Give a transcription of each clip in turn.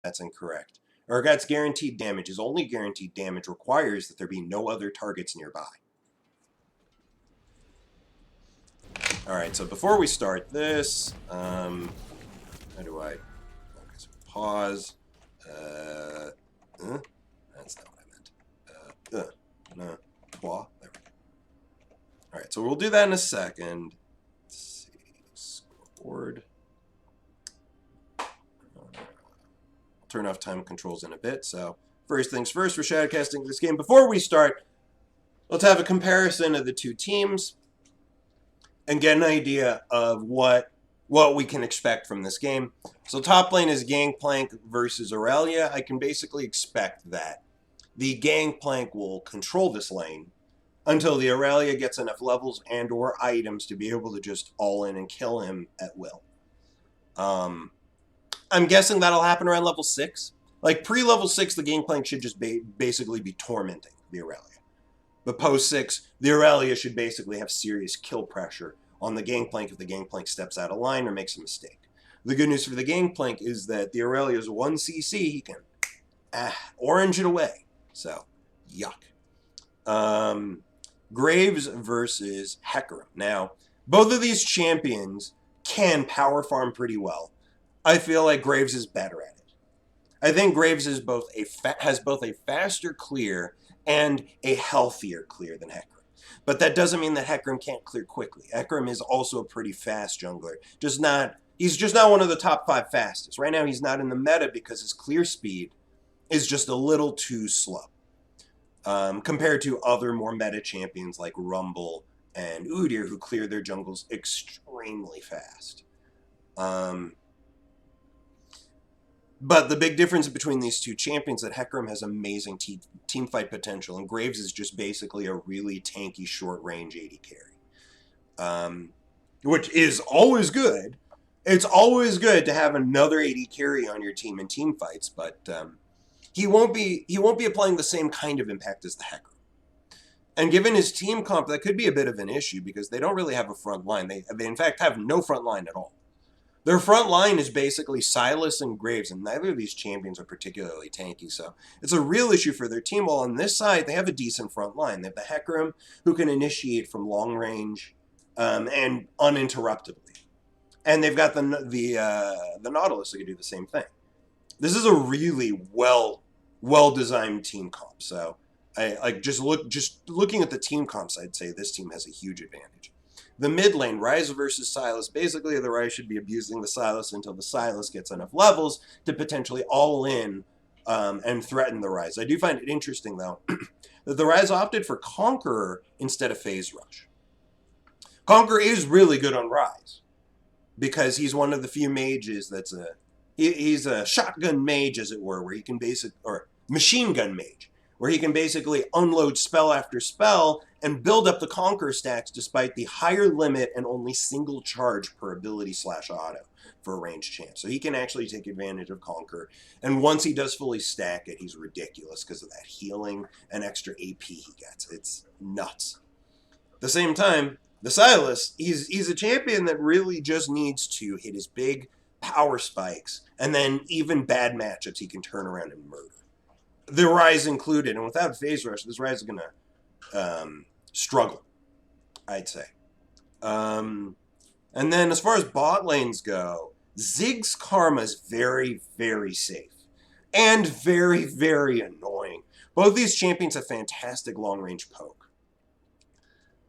That's incorrect. Urgat's guaranteed damage. His only guaranteed damage requires that there be no other targets nearby. Alright, so before we start this, how do I... Okay, so pause. That's not what I meant. No. There we go. Alright, so we'll do that in a second. Let's see. Scoreboard. I'll turn off time controls in a bit. So, first things first, we're shoutcasting this game. Before we start, let's have a comparison of the two teams and get an idea of what we can expect from this game. So top lane is Gangplank versus Aurelia. I can basically expect that the Gangplank will control this lane until the Aurelia gets enough levels and or items to be able to just all in and kill him at will. I'm guessing that'll happen around level 6. Like pre-level 6, the Gangplank should just basically be tormenting the Aurelia. But post 6, the Aurelia should basically have serious kill pressure on the Gangplank if the Gangplank steps out of line or makes a mistake. The good news for the Gangplank is that the Aurelia's 1 CC, he can orange it away. So, yuck. Graves versus Hecarim. Now, both of these champions can power farm pretty well. I feel like Graves is better at it. I think Graves is has both a faster clear and a healthier clear than Hecarim. But that doesn't mean that Hecarim can't clear quickly. Hecarim is also a pretty fast jungler. He's just not one of the top 5 fastest. Right now he's not in the meta because his clear speed is just a little too slow. Compared to other more meta champions like Rumble and Udyr, who clear their jungles extremely fast. But the big difference between these two champions is that Hecarim has amazing team fight potential, and Graves is just basically a really tanky short-range AD carry. Which is always good. It's always good to have another AD carry on your team in team fights, but he won't be applying the same kind of impact as the Hecarim. And given his team comp, that could be a bit of an issue because they don't really have a front line. They in fact have no front line at all. Their front line is basically Sylas and Graves, and neither of these champions are particularly tanky, so it's a real issue for their team. While on this side, they have a decent front line. They have the Hecarim, who can initiate from long range and uninterruptedly. And they've got the Nautilus that can do the same thing. This is a really well-designed team comp, so just looking at the team comps, I'd say this team has a huge advantage. The mid lane, Ryze versus Sylas. Basically, the Ryze should be abusing the Sylas until the Sylas gets enough levels to potentially all in and threaten the Ryze. I do find it interesting, though, that the Ryze opted for Conqueror instead of Phase Rush. Conqueror is really good on Ryze because he's one of the few mages that's he's a shotgun mage, as it were, where he can or machine gun mage, where he can basically unload spell after spell and build up the Conqueror stacks despite the higher limit and only single charge per ability /auto for a ranged champ. So he can actually take advantage of Conqueror. And once he does fully stack it, he's ridiculous because of that healing and extra AP he gets. It's nuts. At the same time, the Sylas, he's a champion that really just needs to hit his big power spikes, and then even bad matchups he can turn around and murder. The Ryze included, and without Phase Rush, this Ryze is going to struggle, I'd say. And then as far as bot lanes go, Ziggs Karma is very, very safe and very, very annoying. Both these champions have fantastic long-range poke.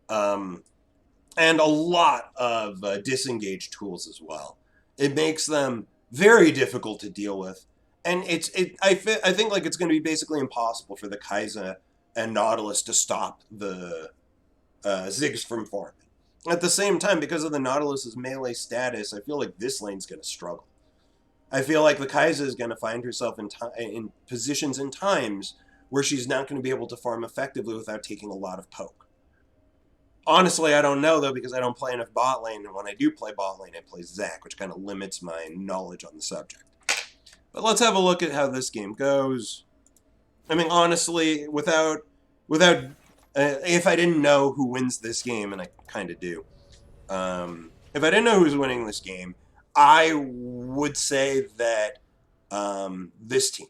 And a lot of disengage tools as well. It makes them very difficult to deal with. And I think like it's going to be basically impossible for the Kai'Sa and Nautilus to stop the Ziggs from farming. At the same time, because of the Nautilus's melee status, I feel like this lane's going to struggle. I feel like the Kai'Sa is going to find herself in positions and times where she's not going to be able to farm effectively without taking a lot of poke. Honestly, I don't know, though, because I don't play enough bot lane, and when I do play bot lane, I play Zac, which kind of limits my knowledge on the subject. But let's have a look at how this game goes. I mean, honestly, if I didn't know who wins this game, and I kind of do, if I didn't know who's winning this game, I would say that this team.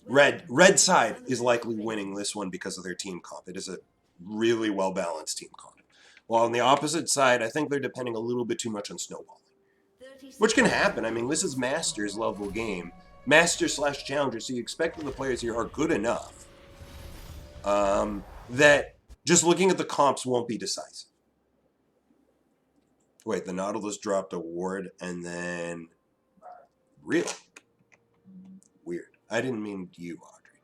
Red side is likely winning this one because of their team comp. It is a really well-balanced team comp. While on the opposite side, I think they're depending a little bit too much on snowballing. Which can happen. I mean, this is Masters level game. Master/Challenger, so you expect that the players here are good enough that just looking at the comps won't be decisive. Wait, the Nautilus dropped a ward and then... Really? Weird. I didn't mean you, Audrey.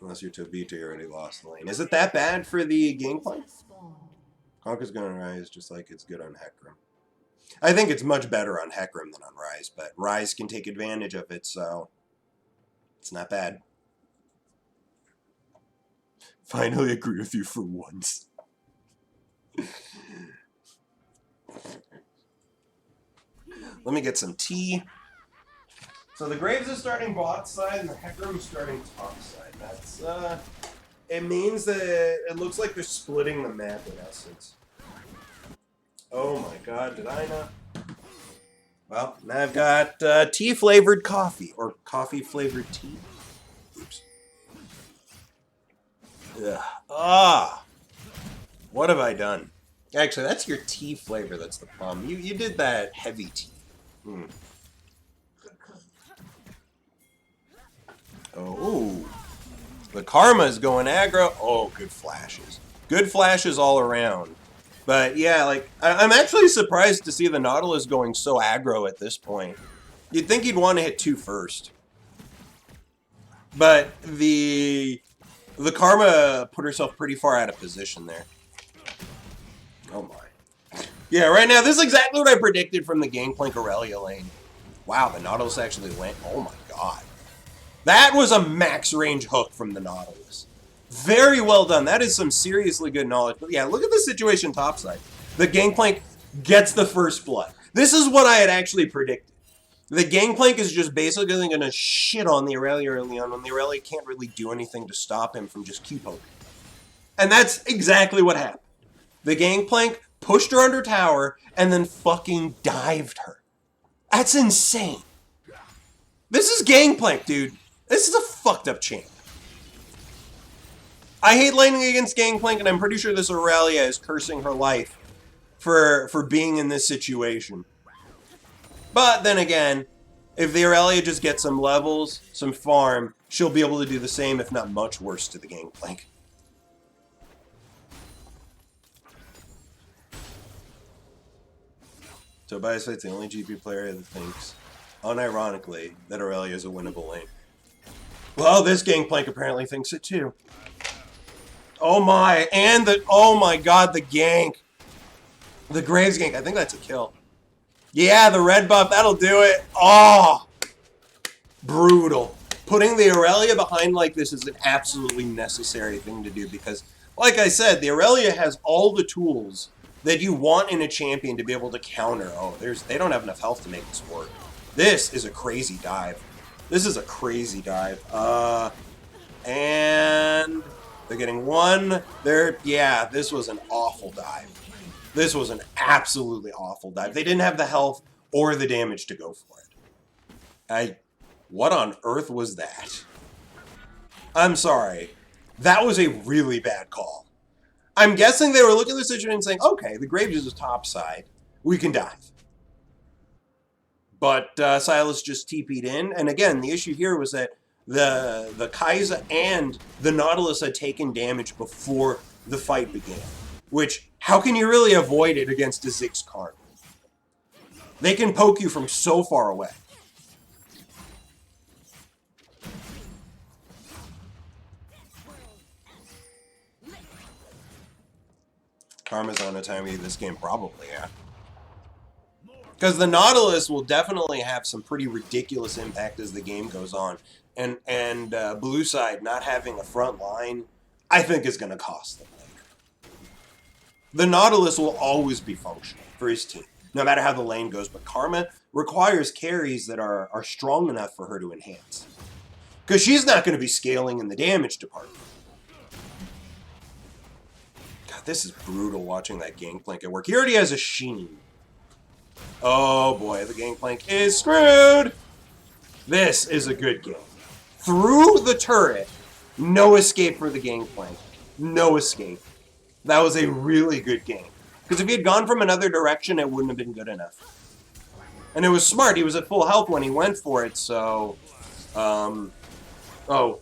Unless you're Tobita, you already lost the lane. Is it that bad for the gameplay? Conker's gonna Rise just like it's good on Hecarim. I think it's much better on Hecarim than on Rise, but Rise can take advantage of it, so it's not bad. Finally agree with you for once. Let me get some tea. So the Graves is starting bot side and the Hecarim is starting top side. That's, it means that it looks like they're splitting the map in essence. Oh my god, did I not? Well, now I've got tea-flavored coffee, or coffee-flavored tea. Oops. Ugh. Ah! What have I done? Actually, that's your tea flavor that's the problem. You did that heavy tea. Hmm. Oh. The Karma is going aggro. Oh, good flashes. Good flashes all around. But yeah, like, I'm actually surprised to see the Nautilus going so aggro at this point. You'd think he'd want to hit 2 first. But the Karma put herself pretty far out of position there. Oh my. Yeah, right now, this is exactly what I predicted from the Gangplank Aurelia lane. Wow, the Nautilus actually went. Oh my god. That was a max range hook from the Nautilus. Very well done. That is some seriously good knowledge. But yeah, look at the situation topside. The Gangplank gets the first blood. This is what I had actually predicted. The Gangplank is just basically going to shit on the Aurelia early on when the Aurelia can't really do anything to stop him from just Q-poking. And that's exactly what happened. The Gangplank pushed her under tower and then fucking dived her. That's insane. This is Gangplank, dude. This is a fucked up champ. I hate laning against Gangplank, and I'm pretty sure this Aurelia is cursing her life for being in this situation. But then again, if the Aurelia just gets some levels, some farm, she'll be able to do the same, if not much worse, to the Gangplank. Tobias Fight's the only GP player that thinks, unironically, that Aurelia is a winnable lane. Well, this Gangplank apparently thinks it too. Oh my, and oh my god, the gank. The Graves gank, I think that's a kill. Yeah, the red buff, that'll do it. Oh, brutal. Putting the Aurelia behind like this is an absolutely necessary thing to do because, like I said, the Aurelia has all the tools that you want in a champion to be able to counter. Oh, they don't have enough health to make this work. This is a crazy dive. This is a crazy dive. And they're getting one. Yeah, this was an awful dive. This was an absolutely awful dive. They didn't have the health or the damage to go for it. What on earth was that? I'm sorry. That was a really bad call. I'm guessing they were looking at the situation and saying, okay, the Graves is top side. We can dive. But Silas just TP'd in. And again, the issue here was that the Kai'Sa and the Nautilus had taken damage before the fight began. Which, how can you really avoid it against a Ziggs Karn? They can poke you from so far away. Karma's on a time this game, probably, yeah. Because the Nautilus will definitely have some pretty ridiculous impact as the game goes on. And blue side not having a front line, I think is going to cost them later. The Nautilus will always be functional for his team, no matter how the lane goes. But Karma requires carries that are strong enough for her to enhance. Because she's not going to be scaling in the damage department. God, God, this is brutal watching that Gangplank at work. He already has a sheen. Oh boy, the Gangplank is screwed! This is a good game. Through the turret, no escape for the Gangplank. No escape. That was a really good game. Because if he had gone from another direction, it wouldn't have been good enough. And it was smart. He was at full health when he went for it, so... Oh,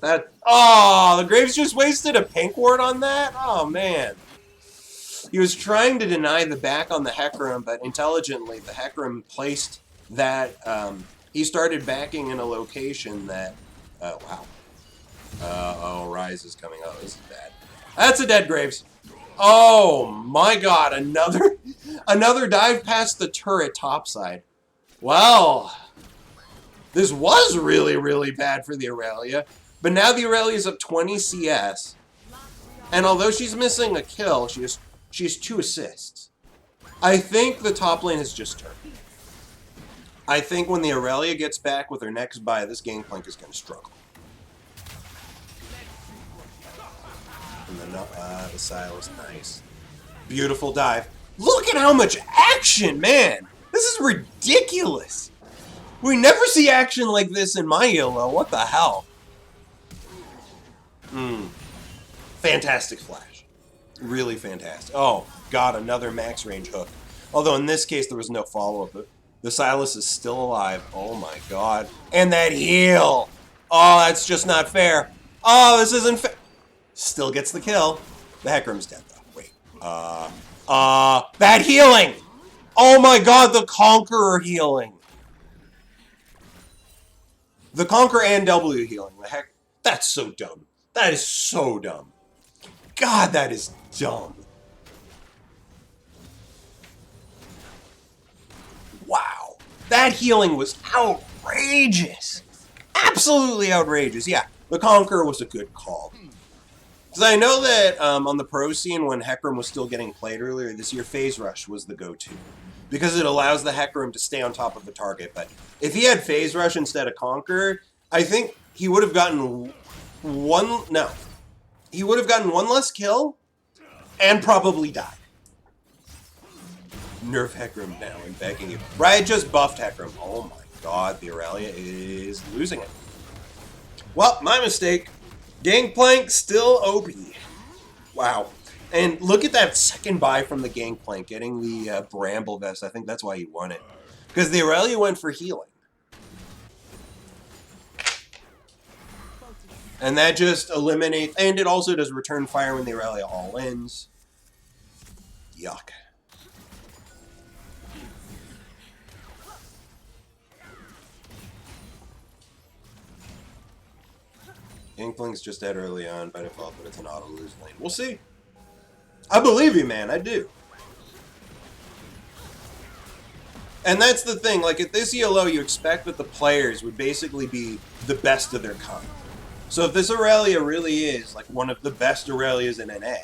the Graves just wasted a pink ward on that? Oh, man. He was trying to deny the back on the Hecarim, but intelligently, the Hecarim placed that... he started backing in a location that... Oh, wow. Oh, Rise is coming. Oh, this is bad. That's a dead Graves. Oh, my God. Another dive past the turret topside. Well... This was really, really bad for the Aurelia, but now the Aurelia is up 20 CS, and although she's missing a kill, she has 2 assists. I think the top lane has just turned. I think when the Aurelia gets back with her next buy, this Gangplank is going to struggle. And the Silas, nice. Beautiful dive. Look at how much action, man! This is ridiculous! We never see action like this in my ELO. What the hell? Fantastic flash. Really fantastic. Oh, God, another max range hook. Although in this case, there was no follow-up. The Silas is still alive. Oh, my God. And that heal. Oh, that's just not fair. Oh, this isn't fair. Still gets the kill. The Hecarim's dead, though. Wait. That healing. Oh, my God, the Conqueror healing. The Conquer and W healing. The heck? That's so dumb. That is so dumb. God, that is dumb. Wow. That healing was outrageous. Absolutely outrageous. Yeah, the Conqueror was a good call. Because I know that on the pro scene, when Hecarim was still getting played earlier this year, Phase Rush was the go-to. Because it allows the Hecarim to stay on top of the target. But if he had Phase Rush instead of Conqueror, I think he would have gotten one less kill and probably died. Nerf Hecarim now and begging you. Riot just buffed Hecarim. Oh my God, the Aurelia is losing it. Well, my mistake. Gangplank still OP. Wow. And look at that second buy from the Gangplank, getting the Bramble Vest. I think that's why he won it. Because the Aurelia went for healing. And that just eliminates... And it also does return fire when the Aurelia all ends. Yuck. Gangplank's just dead early on by default, but it's an auto-lose lane. We'll see. I believe you, man. I do. And that's the thing. Like, at this ELO, you expect that the players would basically be the best of their kind. So if this Aurelia really is, like, one of the best Aurelias in NA,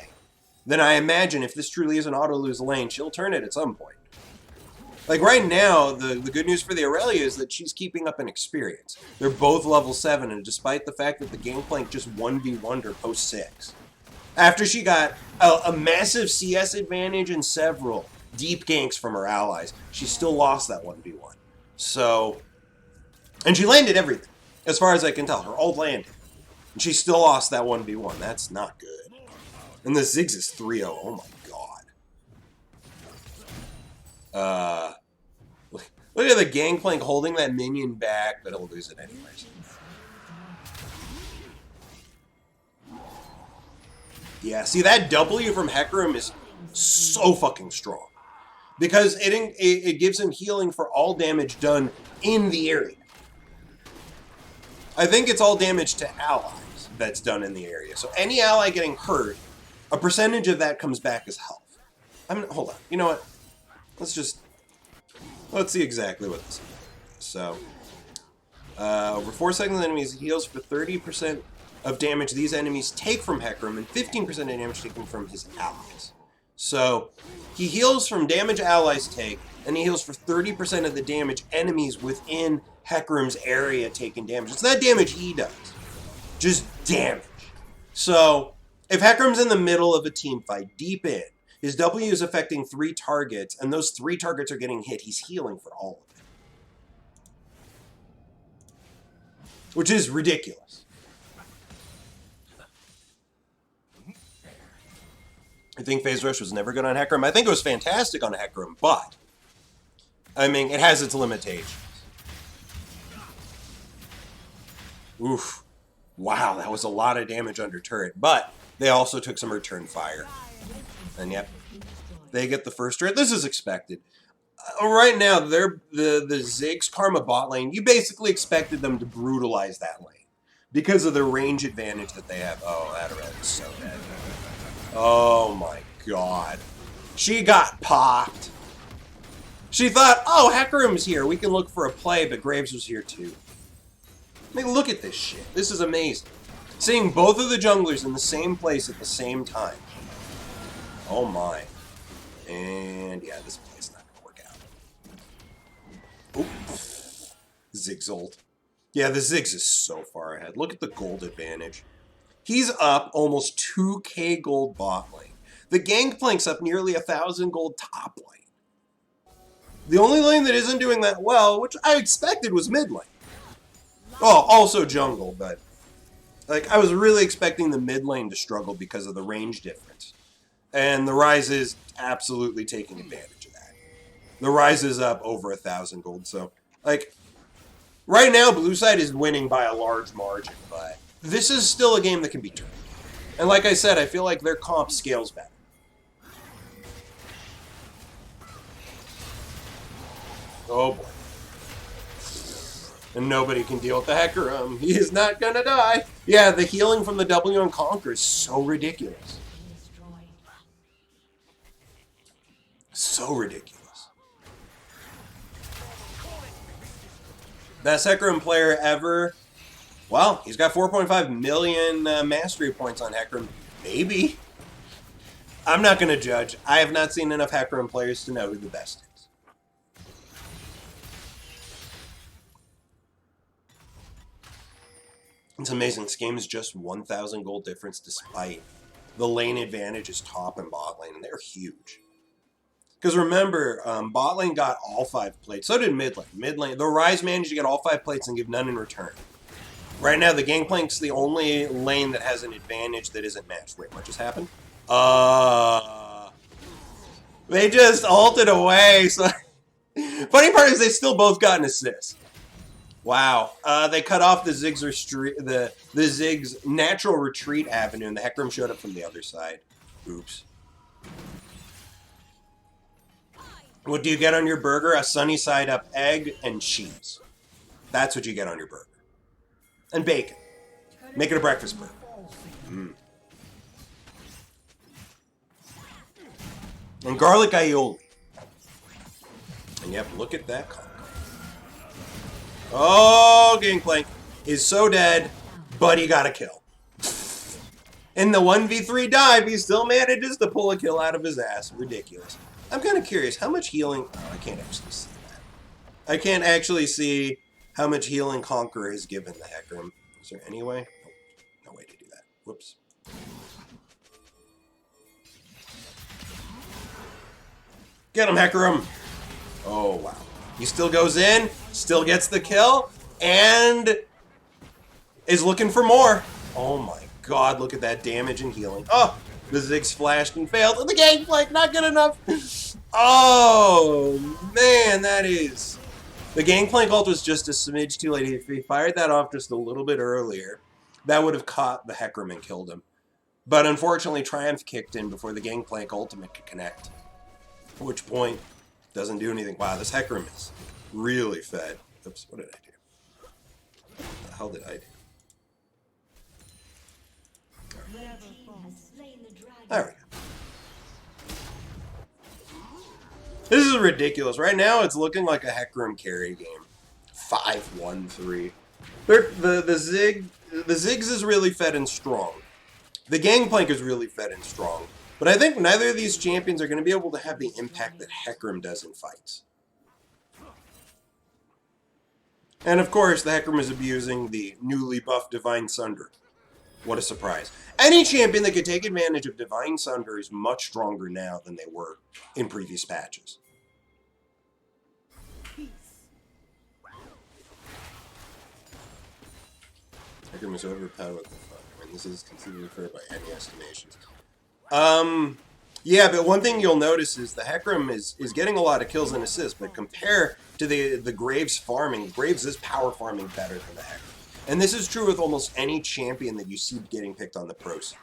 then I imagine if this truly is an auto-lose lane, she'll turn it at some point. Like, right now, the good news for the Aurelia is that she's keeping up in experience. They're both level 7, and despite the fact that the Gangplank just 1v1'd her post-6, after she got a massive CS advantage and several deep ganks from her allies, she still lost that 1v1. So, and she landed everything, as far as I can tell. Her ult landed. And she still lost that 1v1. That's not good. And the Ziggs is 3-0. Oh my God. Look at the Gangplank holding that minion back, but he'll lose it anyways. Yeah, see, that W from Hecarim is so fucking strong. Because it gives him healing for all damage done in the area. I think it's all damage to allies that's done in the area. So any ally getting hurt, a percentage of that comes back as health. Hold on. You know what? Let's see exactly what this is. So, over 4 seconds, enemies heals for 30% of damage these enemies take from Hecarim and 15% of damage taken from his allies. So, he heals from damage allies take, and he heals for 30% of the damage enemies within Hecarim's area taking damage. It's not damage he does, just damage. So, If Hecarim's in the middle of a team fight, deep in, his W is affecting 3 targets, and those 3 targets are getting hit, he's healing for all of it. Which is ridiculous. I think Phase Rush was never good on Hecarim. I think it was fantastic on Hecarim, but I mean, it has its limitations. Oof. Wow, that was a lot of damage under turret, but they also took some return fire. And yep, they get the first turret. This is expected. Right now, they're the Ziggs Karma bot lane. You basically expected them to brutalize that lane because of the range advantage that they have. Oh, that red is so dead. Oh my god. She got popped. She thought, oh, Hecarim's here. We can look for a play, but Graves was here too. I mean, look at this shit. This is amazing. Seeing both of the junglers in the same place at the same time. Oh my. And yeah, this play's not going to work out. Oop. Ziggs ult. Yeah, the Ziggs is so far ahead. Look at the gold advantage. He's up almost 2k gold bot lane. The Gangplank's up nearly 1,000 gold top lane. The only lane that isn't doing that well, which I expected, was mid lane. Oh, also jungle, but like I was really expecting the mid lane to struggle because of the range difference. And the Rise is absolutely taking advantage of that. The Rise is up over 1,000 gold, so like right now blue side is winning by a large margin, but this is still a game that can be turned. And like I said, I feel like their comp scales better. Oh boy. And nobody can deal with the Hecarim. He is not gonna die. Yeah, the healing from the W and Conquer is so ridiculous. So ridiculous. Best Hecarim player ever. Well, he's got 4.5 million mastery points on Hecarim. Maybe. I'm not going to judge. I have not seen enough Hecarim players to know who the best is. It's amazing. This game is just 1,000 gold difference despite the lane advantage is top and bot lane, and they're huge. Because remember, bot lane got all 5 plates. So did mid lane. Mid lane, the Rise managed to get all 5 plates and give none in return. Right now, the Gangplank's the only lane that has an advantage that isn't matched. Wait, what just happened? They just ulted away. So funny part is they still both got an assist. Wow. They cut off the Ziggs the Ziggs natural retreat avenue, and the Hecarim showed up from the other side. Oops. What do you get on your burger? A sunny side up egg and cheese. That's what you get on your burger. And bacon. Make it a breakfast burger. Mm. And garlic aioli. And yep, look at that combo. Oh, Gangplank is so dead, but he got a kill. In the 1v3 dive, he still manages to pull a kill out of his ass. Ridiculous. I'm kind of curious, how much healing... Oh, I can't actually see that. I can't actually see how much healing Conqueror has given the Hecarim. Is there any way? Oh, no way to do that. Whoops. Get him, Hecarim! Oh, wow. He still goes in, still gets the kill, and is looking for more. Oh my god, look at that damage and healing. Oh, the Ziggs flashed and failed, and the Gangplank not good enough. Oh, man, that is... The Gangplank ult was just a smidge too late. If he fired that off just a little bit earlier, that would have caught the Hecarim and killed him. But unfortunately, Triumph kicked in before the Gangplank ultimate could connect. At which point, doesn't do anything. Wow, this Hecarim is really fed. Oops, what did I do? What the hell did I do? There we go. This is ridiculous. Right now, it's looking like a Hecarim carry game. 5-1-3. The Ziggs is really fed and strong. The Gangplank is really fed and strong. But I think neither of these champions are going to be able to have the impact that Hecarim does in fights. And of course, the Hecarim is abusing the newly buffed Divine Sunder. What a surprise. Any champion that could take advantage of Divine Sunder is much stronger now than they were in previous patches. Hecarim is overpowered. What the fuck? I mean, this is considered fair by any estimations. Yeah, but one thing you'll notice is the Hecarim is getting a lot of kills and assists, but compare to the Graves farming, Graves is power farming better than the Hecarim. And this is true with almost any champion that you see getting picked on the pros.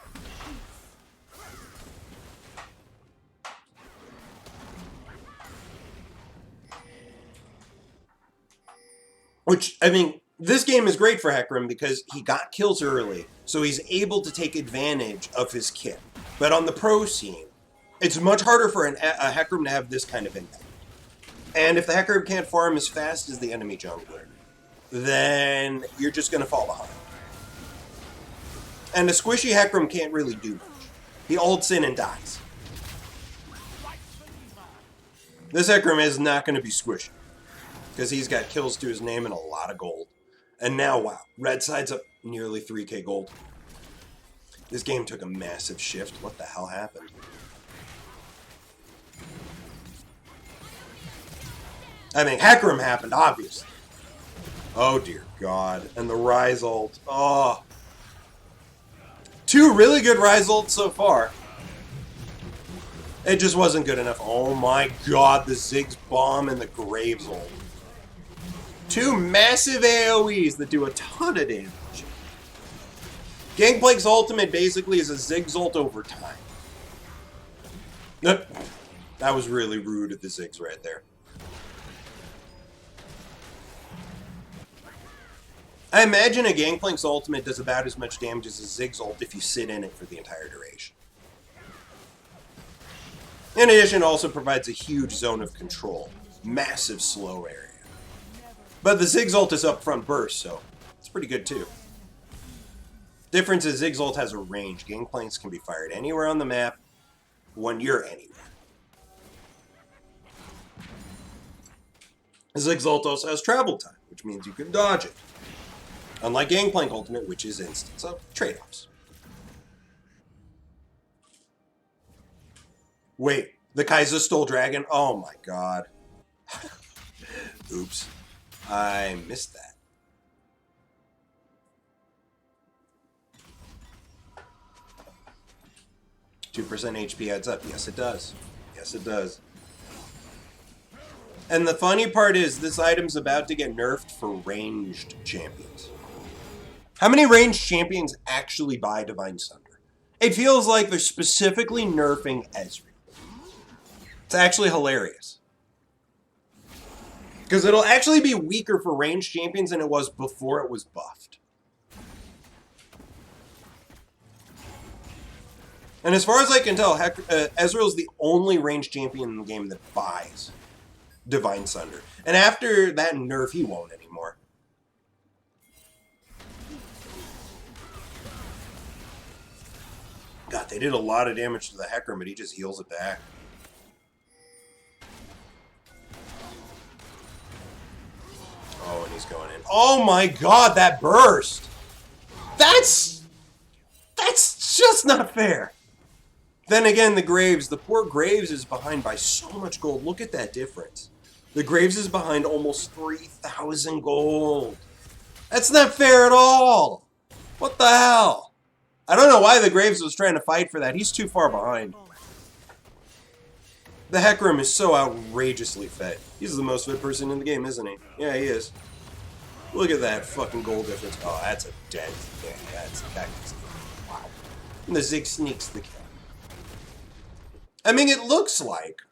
Which, I mean, this game is great for Hecarim because he got kills early, so he's able to take advantage of his kit. But on the pro scene, it's much harder for a Hecarim to have this kind of impact. And if the Hecarim can't farm as fast as the enemy jungler, then you're just going to fall behind. And a squishy Hecarim can't really do much. He ults in and dies. This Hecarim is not going to be squishy, because he's got kills to his name and a lot of gold. And now, wow, red side's up nearly 3k gold. This game took a massive shift. What the hell happened? I mean, Hecarim happened, obviously. Oh, dear God. And the Rise ult. Oh. 2 really good Rise ults so far. It just wasn't good enough. Oh, my God. The Ziggs bomb and the Graves ult. 2 massive AoEs that do a ton of damage. Gangplank's ultimate basically is a Ziggs ult over time. That was really rude of the Ziggs right there. I imagine a Gangplank's ultimate does about as much damage as a Ziggs ult if you sit in it for the entire duration. In addition, it also provides a huge zone of control. Massive slow area. But the Ziggs ult is upfront burst, so it's pretty good too. Difference is Ziggs ult has a range. Gangplanks can be fired anywhere on the map when you're anywhere. Ziggs ult also has travel time, which means you can dodge it. Unlike Gangplank Ultimate, which is instant. So, trade-offs. Wait, the Kaiser stole Dragon? Oh my god. Oops. I missed that. $2% HP adds up. Yes, it does. Yes, it does. And the funny part is, this item's about to get nerfed for ranged champions. How many ranged champions actually buy Divine Sunder? It feels like they're specifically nerfing Ezreal. It's actually hilarious. Because it'll actually be weaker for ranged champions than it was before it was buffed. And as far as I can tell, Ezreal's the only ranged champion in the game that buys Divine Sunder. And after that nerf, he won't anymore. God, they did a lot of damage to the Hecarim, but he just heals it back. Oh, and he's going in. Oh my god, that burst! That's just not fair. Then again, the Graves. The poor Graves is behind by so much gold. Look at that difference. The Graves is behind almost 3,000 gold. That's not fair at all. What the hell? I don't know why the Graves was trying to fight for that. He's too far behind. The Hecarim is so outrageously fed. He's the most fed person in the game, isn't he? Yeah, he is. Look at that fucking gold difference. Oh, that's a dead thing. Wow. And the Zig sneaks the kill. I mean, it looks like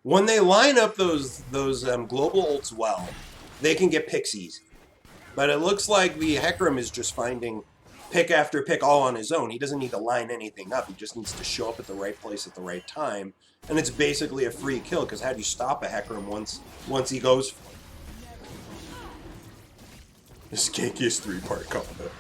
when they line up those global ults well, they can get picks easy. But it looks like the Hecarim is just finding pick after pick all on his own. He doesn't need to line anything up. He just needs to show up at the right place at the right time. And it's basically a free kill, because how do you stop a Hecarim once he goes for it? This skankiest 3-part combo.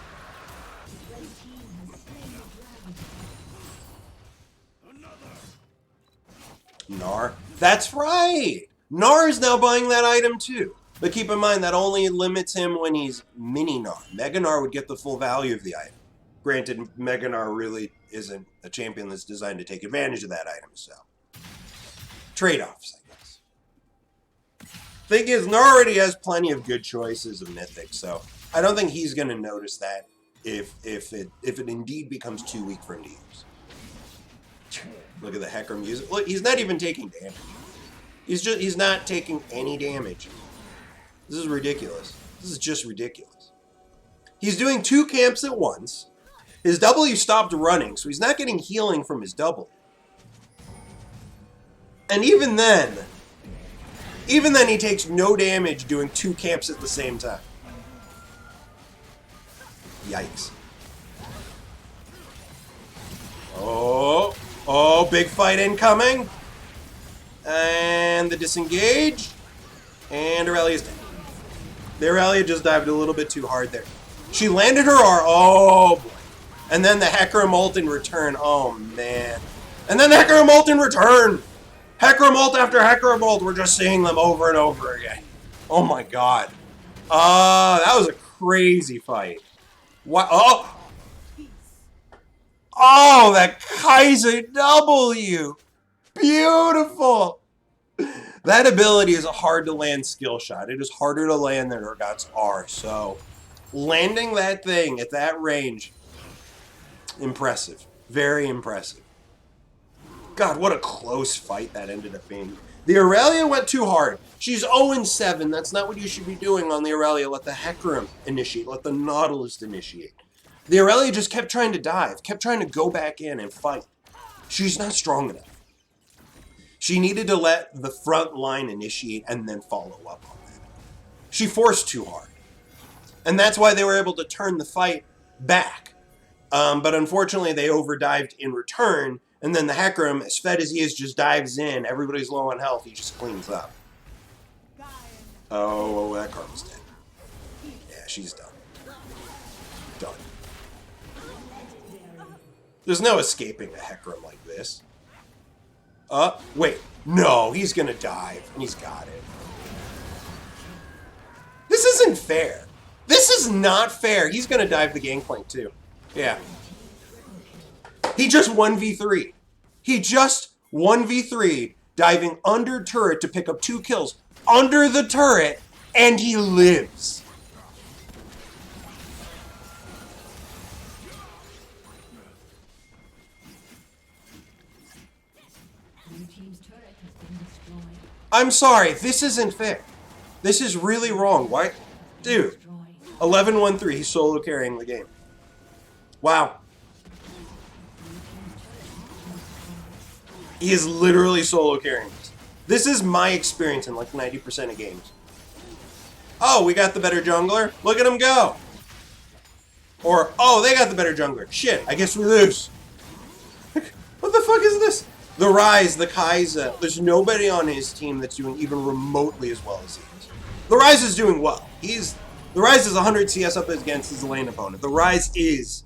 Gnar. That's right! Gnar is now buying that item too. But keep in mind, that only limits him when he's mini Gnar. Mega Gnar would get the full value of the item. Granted, Meganar really isn't a champion that's designed to take advantage of that item, so. Trade-offs, I guess. Thing is, Nar already has plenty of good choices of Mythic, so I don't think he's going to notice that if it indeed becomes too weak for him to use. Look at the Hecarim use it. Look, he's not even taking damage. He's not taking any damage. This is ridiculous. This is just ridiculous. He's doing 2 camps at once. His W stopped running, so he's not getting healing from his W. And even then he takes no damage doing 2 camps at the same time. Yikes. Oh, big fight incoming. And the disengage. And Aurelia is dead. The Aurelia just dived a little bit too hard there. She landed her R. Oh, boy. And then the Hecarim ult in return. Oh, man. And then the Hecarim ult in return. Hecarim ult after Hecarim ult. We're just seeing them over and over again. Oh, my God. That was a crazy fight. What? Oh! Oh, that Kaiser W! Beautiful! That ability is a hard to land skill shot. It is harder to land than Urgot's R, so landing that thing at that range, impressive. Very impressive. God, what a close fight that ended up being. The Aurelia went too hard. She's 0-7. That's not what you should be doing on the Aurelia. Let the Hecarim initiate. Let the Nautilus initiate. The Aurelia just kept trying to dive. Kept trying to go back in and fight. She's not strong enough. She needed to let the front line initiate and then follow up on that. She forced too hard. And that's why they were able to turn the fight back. But unfortunately, they overdived in return. And then the Hecarim, as fed as he is, just dives in. Everybody's low on health. He just cleans up. Oh, that card was dead. Yeah, she's done. Done. There's no escaping a Hecarim like this. Wait. No, he's gonna dive. And he's got it. This isn't fair. This is not fair. He's gonna dive the gangplank, too. Yeah. He just 1v3. He just 1v3, diving under turret to pick up 2 kills. Under the turret, and he lives. I'm sorry, this isn't fair. This is really wrong. Why? Dude, 11-1-3, he's solo carrying the game. Wow. He is literally solo carrying this. This is my experience in like 90% of games. Oh, we got the better jungler. Look at him go. Or, oh, they got the better jungler. Shit, I guess we lose. What the fuck is this? The Rise, the Kaiser. There's nobody on his team that's doing even remotely as well as he is. The Rise is doing well. The Rise is 100 CS up against his lane opponent. The Rise is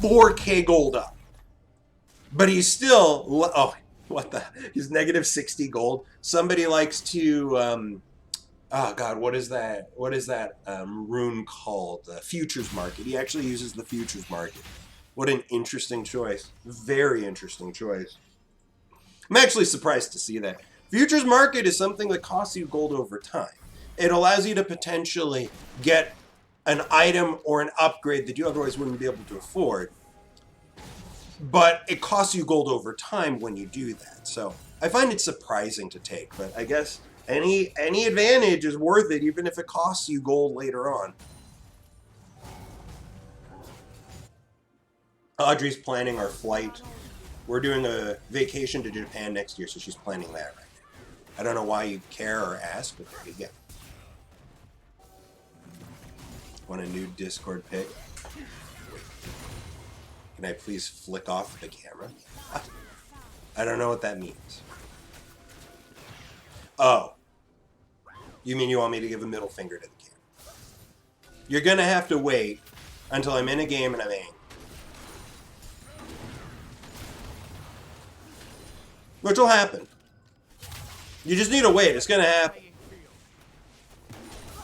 4K gold up. But he's still... Oh, what the... He's negative 60 gold. Somebody likes to... oh, God, what is that? What is that rune called? Futures market. He actually uses the futures market. What an interesting choice. Very interesting choice. I'm actually surprised to see that. Futures market is something that costs you gold over time. It allows you to potentially get an item or an upgrade that you otherwise wouldn't be able to afford. But it costs you gold over time when you do that. So I find it surprising to take, but I guess any advantage is worth it, even if it costs you gold later on. Audrey's planning our flight. We're doing a vacation to Japan next year, so she's planning that right now. I don't know why you care or ask, but there you go. Want a new Discord pic? Can I please flick off the camera? I don't know what that means. Oh. You mean you want me to give a middle finger to the camera? You're gonna have to wait until I'm in a game and I'm angry. Which will happen. You just need to wait. It's going to happen.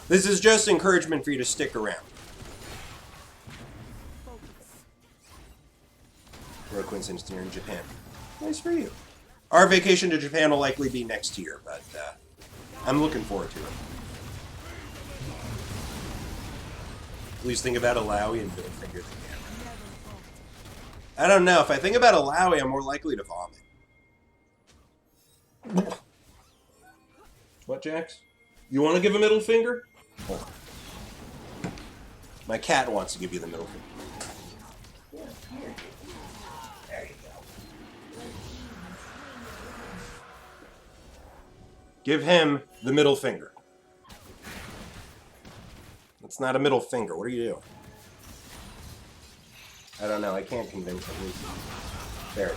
This is just encouragement for you to stick around. What a coincidence you're in Japan. Nice for you. Our vacation to Japan will likely be next year, but I'm looking forward to it. Please think about Alawi and middle finger the camera. I don't know. If I think about Alawi, I'm more likely to vomit. What, Jax? You want to give a middle finger? Hold on. My cat wants to give you the middle finger. There you go. Give him the middle finger. It's not a middle finger. What are you doing? I don't know. I can't convince him. There.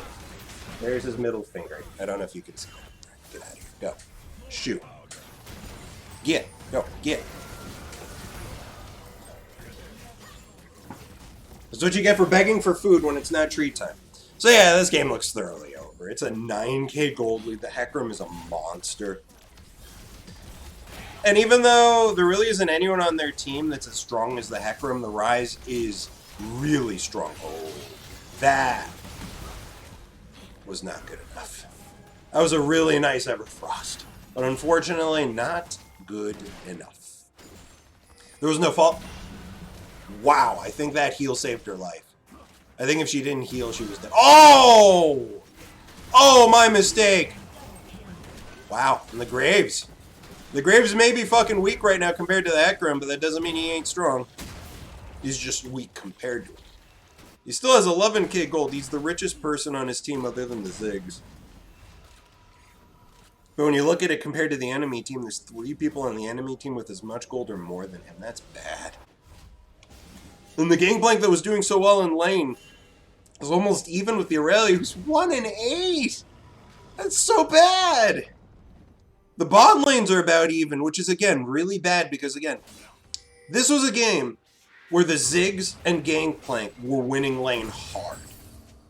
There's his middle finger. I don't know if you can see it. Get out of here. Go. Shoot. Get. Go. Get. That's what you get for begging for food when it's not treat time. So yeah, this game looks thoroughly over. It's a 9k gold lead. The Hecarim is a monster. And even though there really isn't anyone on their team that's as strong as the Hecarim, the Rise is really strong. Oh, that was not good enough. That was a really nice Everfrost. But unfortunately, not good enough. There was no fault. Wow, I think that heal saved her life. I think if she didn't heal, she was dead. Oh! Oh, my mistake. Wow, and the Graves. The Graves may be fucking weak right now compared to the Hecarim, but that doesn't mean he ain't strong. He's just weak compared to him. He still has 11k gold. He's the richest person on his team other than the Ziggs. But when you look at it compared to the enemy team, there's 3 people on the enemy team with as much gold or more than him. That's bad. And the Gangplank that was doing so well in lane was almost even with the Aurelia, who's 1-8. That's so bad. The bot lanes are about even, which is, again, really bad because, again, this was a game where the Ziggs and Gangplank were winning lane hard.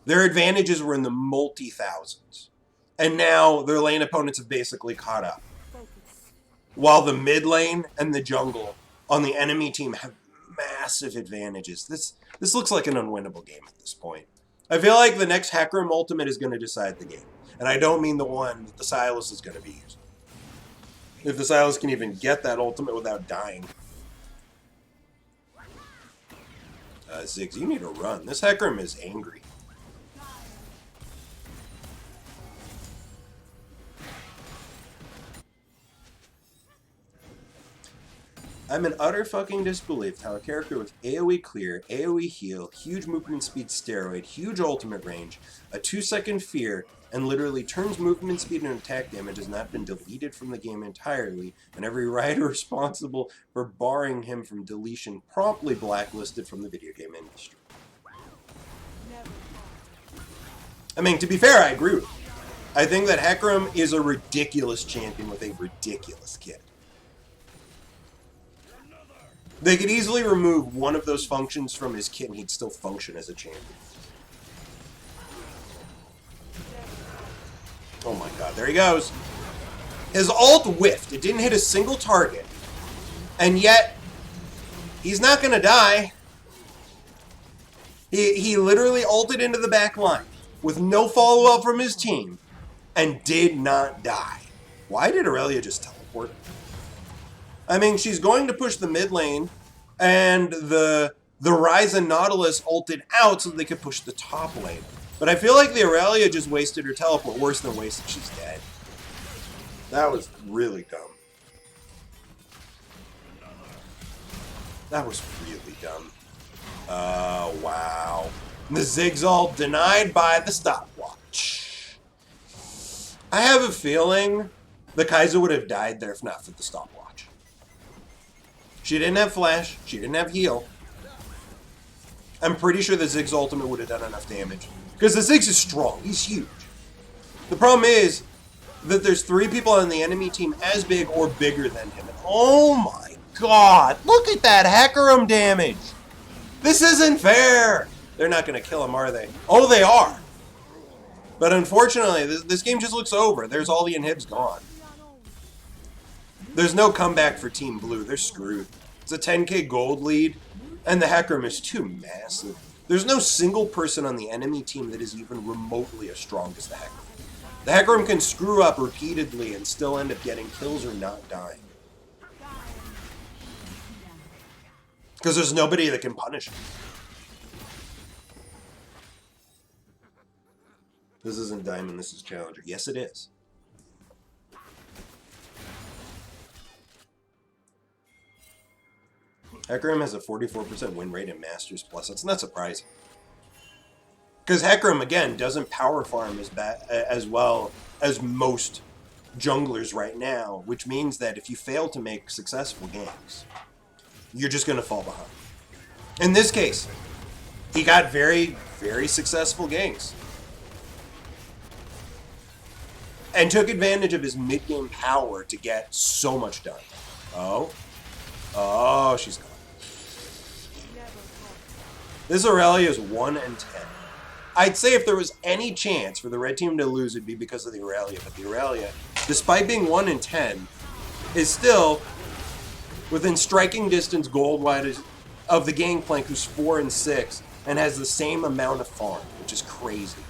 Their advantages were in the multi-thousands. And now their lane opponents have basically caught up. While the mid lane and the jungle on the enemy team have massive advantages. This looks like an unwinnable game at this point. I feel like the next Hecarim ultimate is going to decide the game. And I don't mean the one that the Sylas is going to be using. If the Sylas can even get that ultimate without dying. Ziggs, you need to run. This Hecarim is angry. I'm in utter fucking disbelief how a character with AoE clear, AoE heal, huge movement speed steroid, huge ultimate range, a 2-second fear, and literally turns movement speed and attack damage has not been deleted from the game entirely, and every writer responsible for barring him from deletion promptly blacklisted from the video game industry. I mean, to be fair, I agree with you. I think that Hecarim is a ridiculous champion with a ridiculous kit. They could easily remove one of those functions from his kit and he'd still function as a champion. Oh my god, there he goes. His ult whiffed. It didn't hit a single target. And yet, he's not going to die. He literally ulted into the back line with no follow-up from his team and did not die. Why did Aurelia just teleport? I mean, she's going to push the mid lane, and the Ryze and Nautilus ulted out so they could push the top lane. But I feel like the Aurelia just wasted her teleport. Worse than wasted, she's dead. That was really dumb. That was really dumb. Wow. The Ziggs ult denied by the stopwatch. I have a feeling the Kaiser would have died there if not for the stopwatch. She didn't have flash. She didn't have heal. I'm pretty sure the Ziggs ultimate would have done enough damage. Because the Ziggs is strong. He's huge. The problem is that there's 3 people on the enemy team as big or bigger than him. And oh my god. Look at that Hecarim damage. This isn't fair. They're not going to kill him, are they? Oh, they are. But unfortunately, this game just looks over. There's all the inhibs gone. There's no comeback for Team Blue. They're screwed. It's a 10k gold lead, and the Hecarim is too massive. There's no single person on the enemy team that is even remotely as strong as the Hecarim. The Hecarim can screw up repeatedly and still end up getting kills or not dying. Because there's nobody that can punish him. This isn't Diamond, this is Challenger. Yes, it is. Hecarim has a 44% win rate in Masters Plus. That's not surprising. Because Hecarim, again, doesn't power farm as well as most junglers right now, which means that if you fail to make successful games, you're just going to fall behind. In this case, he got very, very successful games. And took advantage of his mid-game power to get so much done. Oh. Oh, she's gone. This Aurelia is 1-10. I'd say if there was any chance for the red team to lose, it'd be because of the Aurelia. But the Aurelia, despite being 1-10, is still within striking distance gold-wide of the Gangplank, who's 4-6, and has the same amount of farm, which is crazy.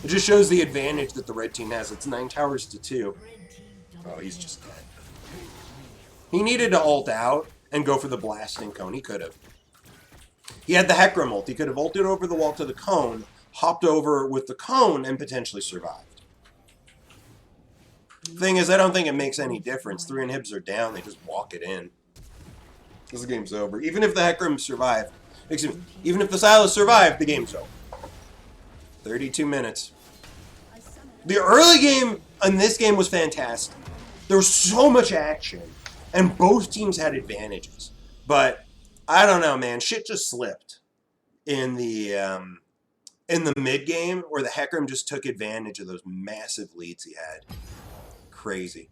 It just shows the advantage that the red team has. It's 9 towers to 2. Oh, he's just dead. He needed to ult out and go for the blasting cone. He could have. He had the Hecarim ult. He could have ulted over the wall to the cone, hopped over with the cone, and potentially survived. Thing is, I don't think it makes any difference. 3 inhibs are down. They just walk it in. This game's over. Even if the Hecarim survived, excuse me, even if the Sylas survived, the game's over. 32 minutes. The early game in this game was fantastic. There was so much action, and both teams had advantages. But I don't know, man. Shit just slipped in the mid game, where the Hecarim just took advantage of those massive leads he had. Crazy.